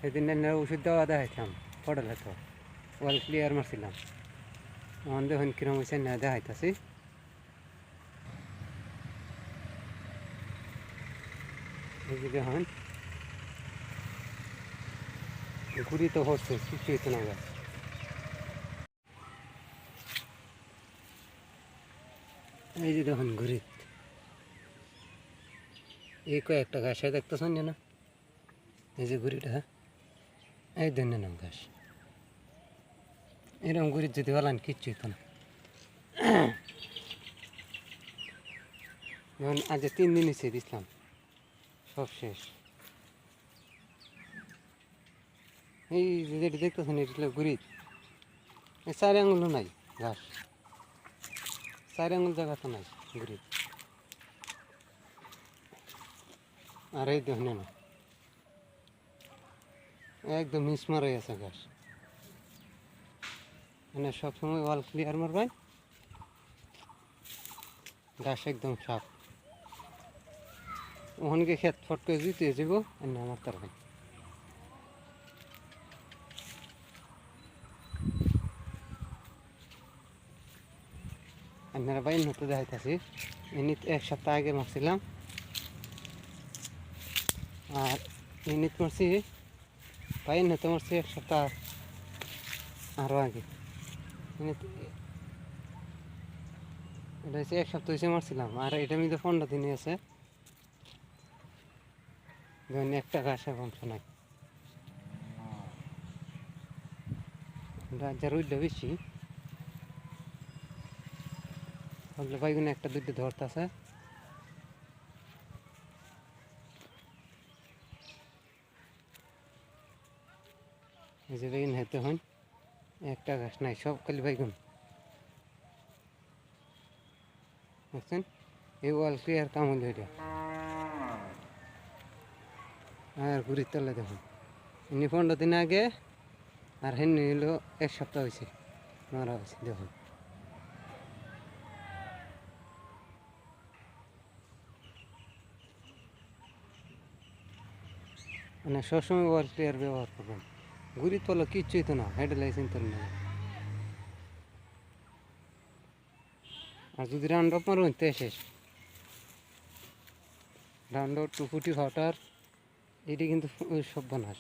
সেদিন ওষুধ দেওয়া দেখাইতাম পড়ালে তো ওয়াল ক্লিয়ার মারছিলাম মন দেখুন কিরম হয়েছে না দেখাইতাছি এই যে দেখুন ঘুরি তো হচ্ছে কিছু হইতো না গাছ এই যে দেখুন ঘুরি এই কয়েকটা ঘাসে দেখতেছেন না এই যে ঘুরিটা এই ধন্য নাম ঘাস এরকম ঘুরি যদি বলেন কিচ্ছু হইতো না যেমন আজ 3 দিন হয়েছে দিছিলাম সব শেষ এই যেটা দেখতেছেন এটা ঘুরি এই 4 আঙুলও নাই ঘাস 4 আঙুল জায়গা তো নাই ঘুরি আর এই দেখুন না একদম মিসমার হয়ে আছে ঘাস মানে সবসময় ওয়াল ক্লিয়ার মারবেন ঘাস একদম সাফ ওখানকে খেত ফট করে জিতে যাব না আমার তার ভাই আপনারা বাইন হতে দেখাইতেছি ইনিত 1 সপ্তাহ আগে মারছিলাম আর ইনিত মারছি বাইন হতে মারছি 1 সপ্তাহ আরও আগে এটা হচ্ছে 1 সপ্তাহ হয়েছে মারছিলাম আর এটা মধ্যে 15 দিনই আছে ধরেন একটা ঘাসের বংশ নাই রাজ্যের উইডটা বেশি তাহলে বাইগুনে একটা দুইটা ধরতেছে এই যে বেগুন হেতে হন একটা ঘাস নাই সব খালি বাইগুন বুঝছেন এই ওয়াল ক্লিয়ার কাম হলো এটা আর ঘুরির তলে দেখুন এমনি 15 দিন আগে আর হেন হলো 1 সপ্তাহ হয়েছে মারা হয়েছে দেখুন মানে সবসময় ওয়াল ক্লিয়ার ব্যবহার করবেন ঘুরির তলে কিচ্ছুই তো না হেডলাইট চিন্তা না আর যদি রাউন্ড আপ মারবেন তে শেষ রাউন্ড আপ 2 ফুটি ওয়াটার এটি কিন্তু সব বানাস